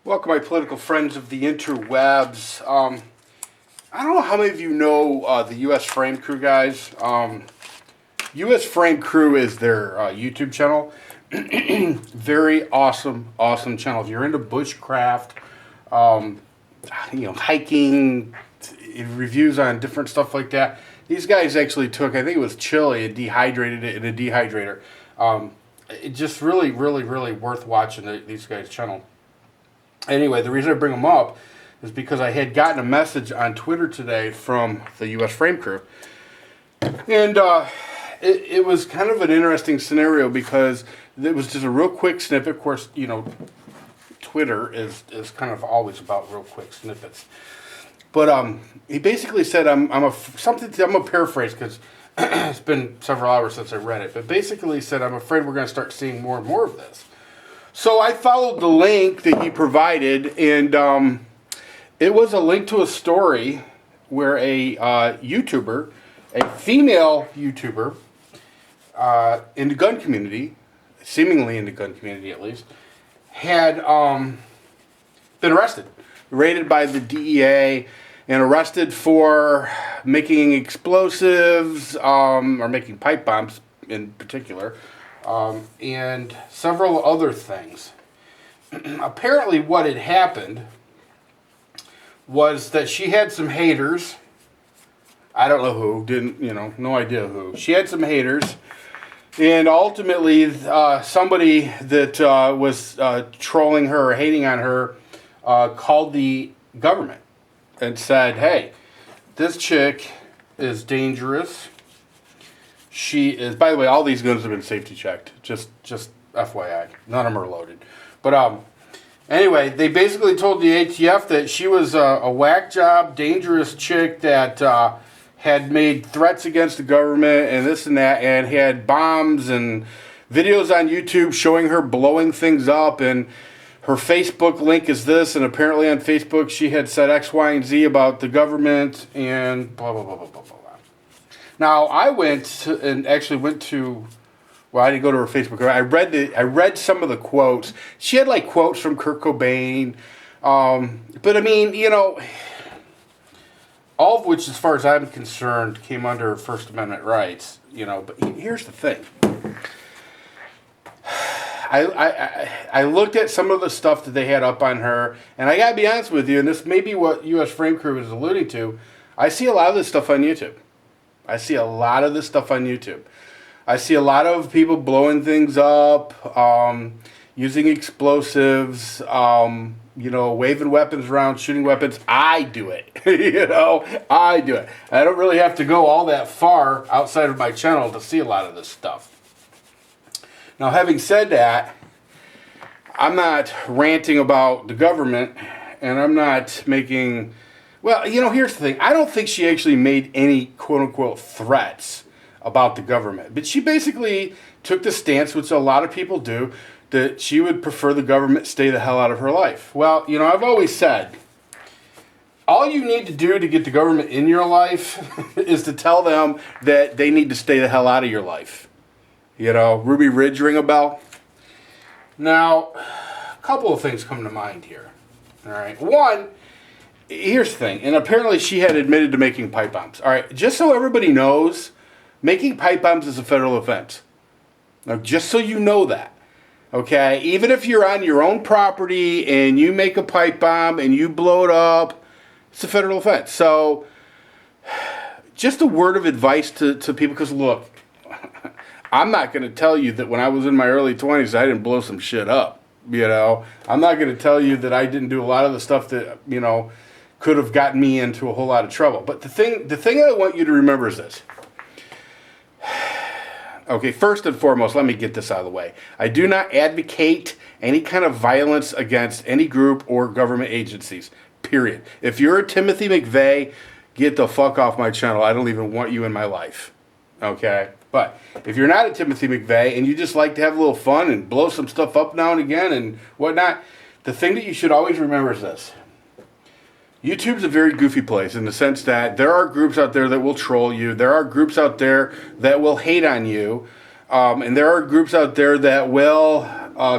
Welcome, my political friends of the interwebs. I don't know how many of you know the U.S. Frame Crew guys. U.S. Frame Crew is their YouTube channel. Very awesome channel. If you're into bushcraft, hiking, reviews on different stuff like that. These guys actually took, I think it was chili, and dehydrated it in a dehydrator. It just really worth watching these guys' channel. Anyway, the reason I bring them up is because I had gotten a message on Twitter today from the U.S. Frame Crew. And it was kind of an interesting scenario because it was just a real quick snippet. Of course, Twitter is kind of always about real quick snippets. But he basically said, I'm going to paraphrase because it's been several hours since I read it. But basically he said, I'm afraid we're going to start seeing more and more of this. So I followed the link that he provided, and it was a link to a story where a YouTuber, a female YouTuber, in the gun community, seemingly in the gun community at least, had been arrested, raided by the DEA, and arrested for making explosives, or making pipe bombs in particular. And several other things. Apparently what had happened was that she had some haters. I don't know who, no idea who. She had some haters. And ultimately, somebody that was trolling her or hating on her called the government and said, hey, this chick is dangerous. She is, by the way, all these guns have been safety checked. Just FYI. None of them are loaded. But anyway, they basically told the ATF that she was a whack job, dangerous chick that had made threats against the government and this and that, and had bombs and videos on YouTube showing her blowing things up, and her Facebook link is this, and apparently on Facebook she had said X, Y, and Z about the government and blah, blah, blah, blah, blah, blah. Now, I went to, well, I didn't go to her Facebook. I read some of the quotes. She had like quotes from Kurt Cobain. But I mean, all of which, as far as I'm concerned, came under First Amendment rights, But here's the thing. I looked at some of the stuff that they had up on her, and I gotta be honest with you, and this may be what U.S. Frame Crew is alluding to, I see a lot of this stuff on YouTube. I see a lot of people blowing things up, using explosives, waving weapons around, shooting weapons. I do it. I do it. I don't really have to go all that far outside of my channel to see a lot of this stuff. Now, having said that, I'm not ranting about the government, and I'm not making... Well, here's the thing. I don't think she actually made any quote-unquote threats about the government. But she basically took the stance, which a lot of people do, that she would prefer the government stay the hell out of her life. Well, I've always said, all you need to do to get the government in your life is to tell them that they need to stay the hell out of your life. Ruby Ridge, ring a bell? Now, a couple of things come to mind here. All right. One... Here's the thing, and apparently she had admitted to making pipe bombs. All right, just so everybody knows, making pipe bombs is a federal offense. Now, just so you know that, okay? Even if you're on your own property and you make a pipe bomb and you blow it up, it's a federal offense. So, just a word of advice to people, because look, I'm not going to tell you that when I was in my early 20s, I didn't blow some shit up, I'm not going to tell you that I didn't do a lot of the stuff that, could have gotten me into a whole lot of trouble. But the thing I want you to remember is this. Okay, first and foremost, let me get this out of the way. I do not advocate any kind of violence against any group or government agencies, period. If you're a Timothy McVeigh, get the fuck off my channel. I don't even want you in my life. Okay? But if you're not a Timothy McVeigh and you just like to have a little fun and blow some stuff up now and again and whatnot, the thing that you should always remember is this. YouTube's a very goofy place in the sense that there are groups out there that will troll you. There are groups out there that will hate on you. And there are groups out there that will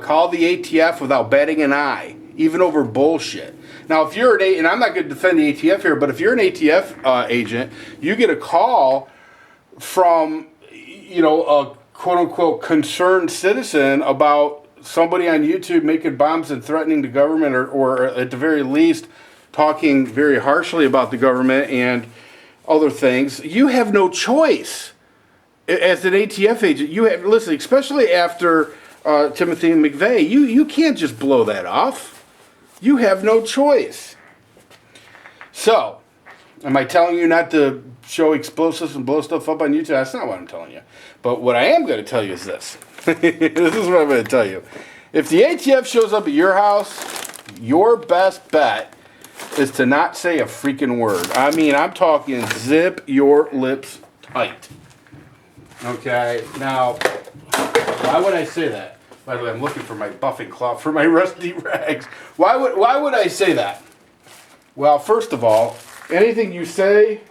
call the ATF without batting an eye. even over bullshit. Now, if you're and I'm not going to defend the ATF here, but if you're an ATF agent, you get a call from, a quote-unquote concerned citizen about somebody on YouTube making bombs and threatening the government, or at the very least talking very harshly about the government and other things, you have no choice. As an ATF agent, listen, especially after Timothy McVeigh, you can't just blow that off. You have no choice. So, am I telling you not to show explosives and blow stuff up on YouTube? That's not what I'm telling you. But what I am going to tell you is this. This is what I'm going to tell you. If the ATF shows up at your house, your best bet is to not say a freaking word. I mean, I'm talking zip your lips tight. Okay? Now, why would I say that? By the way, I'm looking for my buffing cloth for my rusty rags. Why would I say that? Well, first of all, anything you say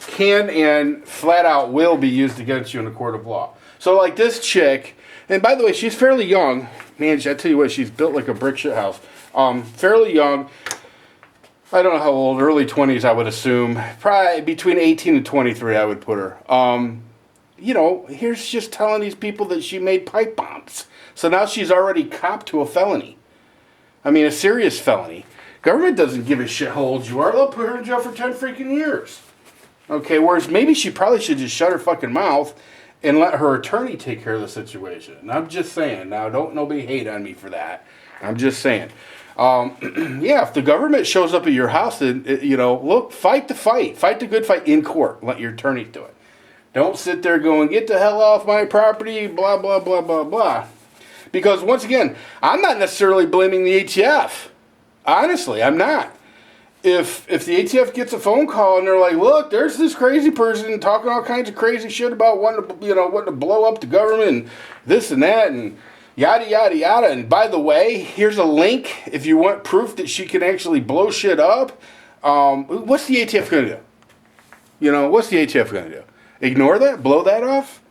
can and flat out will be used against you in a court of law. So like this chick, and by the way, she's fairly young. Man, I tell you what, she's built like a brick shit house. Fairly young. I don't know how old, early 20s I would assume. Probably between 18 and 23 I would put her. Here's just telling these people that she made pipe bombs. So now she's already copped to a felony. I mean, a serious felony. Government doesn't give a shit how old you are. They'll put her in jail for 10 freaking years. Okay, whereas maybe she probably should just shut her fucking mouth and let her attorney take care of the situation. And I'm just saying. Now, don't nobody hate on me for that. I'm just saying. If the government shows up at your house, and look, fight the fight. Fight the good fight in court. Let your attorney do it. Don't sit there going, get the hell off my property, blah, blah, blah, blah, blah. Because, once again, I'm not necessarily blaming the ATF. Honestly, I'm not. If the ATF gets a phone call and they're like, look, there's this crazy person talking all kinds of crazy shit about wanting to blow up the government and this and that and yada, yada, yada. And by the way, here's a link if you want proof that she can actually blow shit up. What's the ATF going to do? What's the ATF going to do? Ignore that? Blow that off?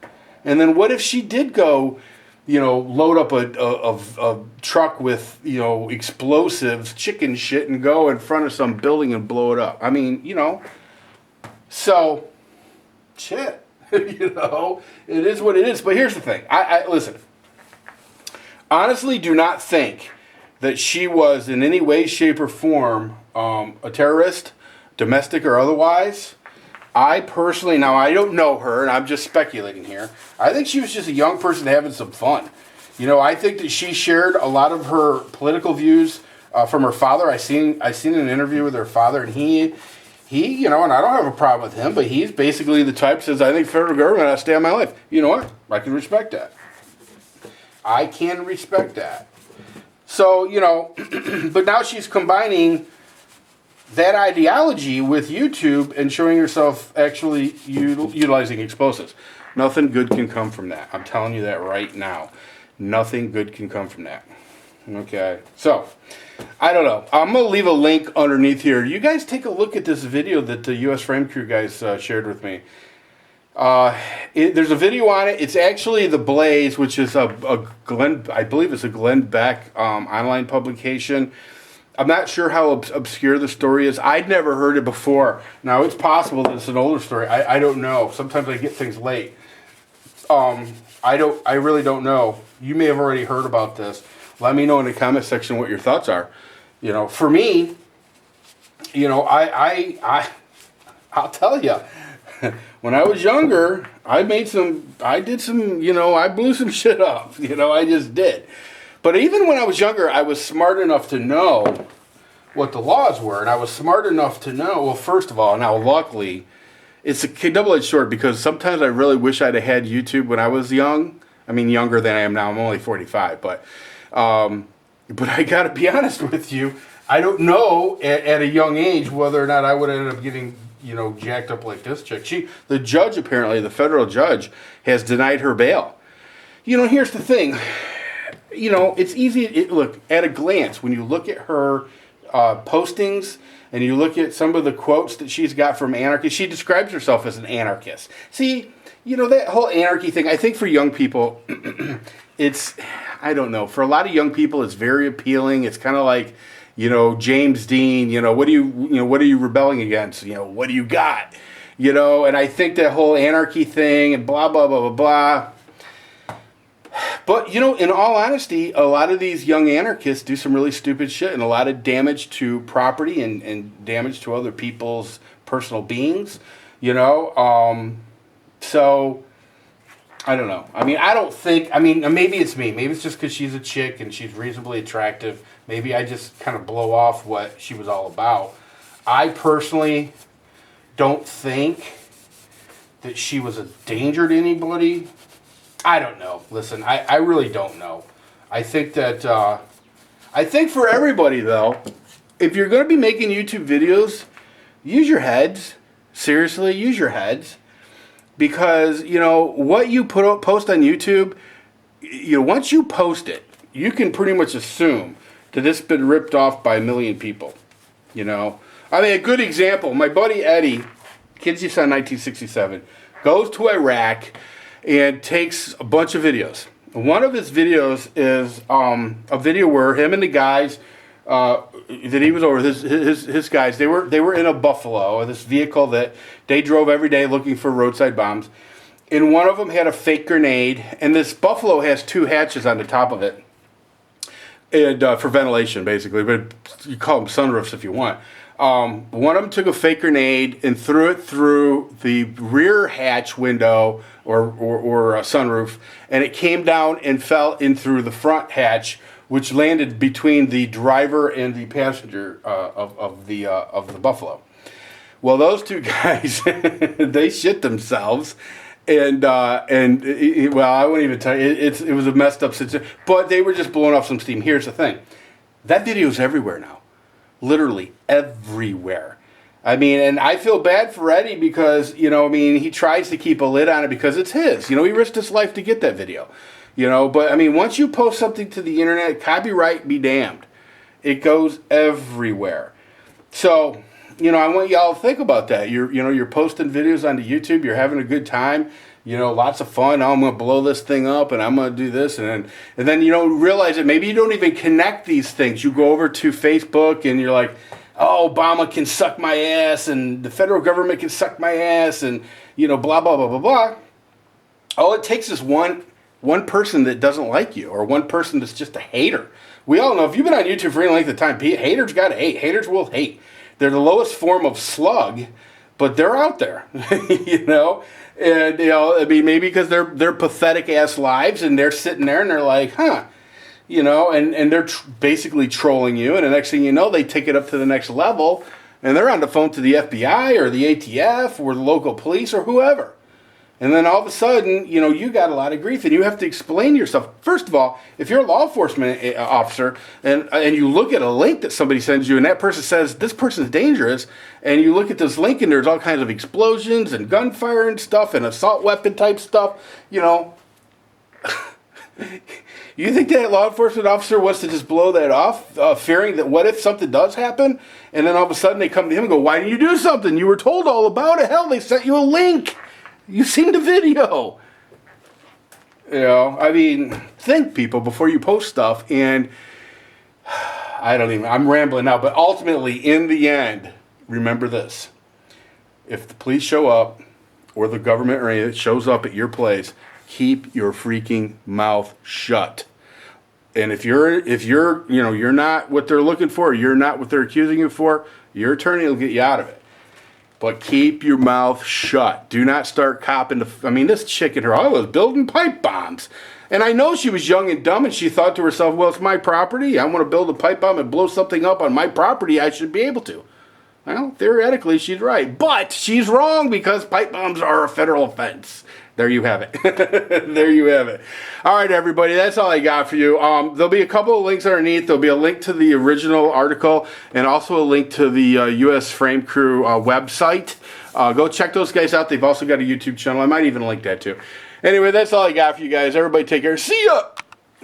And then what if she did go, load up a truck with, explosives, chicken shit, and go in front of some building and blow it up? I mean, so, shit. It is what it is. But here's the thing. I listen. Honestly, do not think that she was in any way, shape, or form a terrorist, domestic or otherwise. I personally, now I don't know her, and I'm just speculating here. I think she was just a young person having some fun. I think that she shared a lot of her political views from her father. I seen an interview with her father, and he, and I don't have a problem with him, but he's basically the type that says, I think federal government has to stay on my life. You know what? I can respect that. I can respect that. So, but now she's combining that ideology with YouTube and showing herself actually utilizing explosives. Nothing good can come from that. I'm telling you that right now. Nothing good can come from that. Okay, so I don't know. I'm going to leave a link underneath here. You guys take a look at this video that the U.S. Frame Crew guys shared with me. There's a video on it. It's actually The Blaze, which is a Glenn, I believe it's a Glenn Beck online publication. I'm not sure how obscure the story is. I'd never heard it before. Now, it's possible that it's an older story. I don't know. Sometimes I get things late. I really don't know. You may have already heard about this. Let me know in the comment section what your thoughts are. For me, I'll tell you. When I was younger, I blew some shit up. I just did. But even when I was younger, I was smart enough to know what the laws were. And I was smart enough to know, well, first of all, now luckily, it's a double-edged sword because sometimes I really wish I'd have had YouTube when I was young. I mean, younger than I am now. I'm only 45. But I got to be honest with you, I don't know at a young age whether or not I would end up getting jacked up like this chick. The judge, apparently, the federal judge, has denied her bail. Here's the thing. It's easy. Look, at a glance, when you look at her postings and you look at some of the quotes that she's got from anarchists, she describes herself as an anarchist. See, you know, that whole anarchy thing, I think for young people, it's, I don't know, for a lot of young people, it's very appealing. It's kind of like, you know, James Dean, you know, what are you rebelling against? You know, what do you got? You know, and I think that whole anarchy thing and blah, blah, blah, blah, blah. But, you know, in all honesty, a lot of these young anarchists do some really stupid shit and a lot of damage to property and damage to other people's personal beings, you know. So, I don't know. I mean, maybe it's me. Maybe it's just because she's a chick and she's reasonably attractive. Maybe I just kind of blow off what she was all about. I personally don't think that she was a danger to anybody. I don't know. Listen, I really don't know. I think that, I think for everybody, though, if you're going to be making YouTube videos, use your heads. Seriously, use your heads. Because, you know, what you post on YouTube, you know, once you post it, you can pretty much assume that it's been ripped off by a million people, you know. I mean, a good example, my buddy Eddie, Kids You Saw 1967, goes to Iraq and takes a bunch of videos. One of his videos is a video where him and the guys that he was over, his guys, they were in a Buffalo, this vehicle that they drove every day looking for roadside bombs. And one of them had a fake grenade, and this Buffalo has two hatches on the top of it, and for ventilation, basically, but you call them sunroofs if you want. One of them took a fake grenade and threw it through the rear hatch window or a sunroof, and it came down and fell in through the front hatch, which landed between the driver and the passenger of the Buffalo. Well, those two guys, they shit themselves, and well, I wouldn't even tell you. It was a messed up situation, but they were just blowing off some steam. Here's the thing: that video is everywhere now. Literally everywhere. I mean, and I feel bad for Eddie because, you know, I mean, he tries to keep a lid on it because it's his. You know, he risked his life to get that video. You know, but I mean, once you post something to the internet, copyright be damned. It goes everywhere. So, you know, I want y'all to think about that. You're posting videos onto YouTube, you're having a good time. You know, lots of fun. Oh, I'm going to blow this thing up and I'm going to do this. And then you don't realize that maybe you don't even connect these things. You go over to Facebook and you're like, oh, Obama can suck my ass and the federal government can suck my ass and, you know, blah, blah, blah, blah, blah. All it takes is one person that doesn't like you or one person that's just a hater. We all know if you've been on YouTube for any length of time, haters got to hate. Haters will hate. They're the lowest form of slug, but they're out there, you know? And, you know, I mean, maybe because they're pathetic ass lives and they're sitting there and they're like, huh, you know, and they're basically trolling you. And the next thing you know, they take it up to the next level and they're on the phone to the FBI or the ATF or the local police or whoever. And then all of a sudden, you know, you got a lot of grief and you have to explain yourself. First of all, if you're a law enforcement officer and you look at a link that somebody sends you and that person says, this person's dangerous, and you look at this link and there's all kinds of explosions and gunfire and stuff and assault weapon type stuff, you know, you think that law enforcement officer wants to just blow that off, fearing that what if something does happen? And then all of a sudden they come to him and go, why didn't you do something? You were told all about it. Hell, they sent you a link. You've seen the video. You know, I mean, think, people, before you post stuff. And I'm rambling now, but ultimately, in the end, remember this. If the police show up, or the government or anything shows up at your place, keep your freaking mouth shut. And if you're not what they're looking for, you're not what they're accusing you for, your attorney will get you out of it. But keep your mouth shut. Do not start copping this chick in her, I was building pipe bombs. And I know she was young and dumb and she thought to herself, well, it's my property. I want to build a pipe bomb and blow something up on my property. I should be able to. Well, theoretically, she's right. But she's wrong because pipe bombs are a federal offense. There you have it. There you have it. All right, everybody, that's all I got for you. There'll be a couple of links underneath. There'll be a link to the original article and also a link to the U.S. Frame Crew website. Go check those guys out. They've also got a YouTube channel. I might even link that too. Anyway, that's all I got for you guys. Everybody take care. See ya!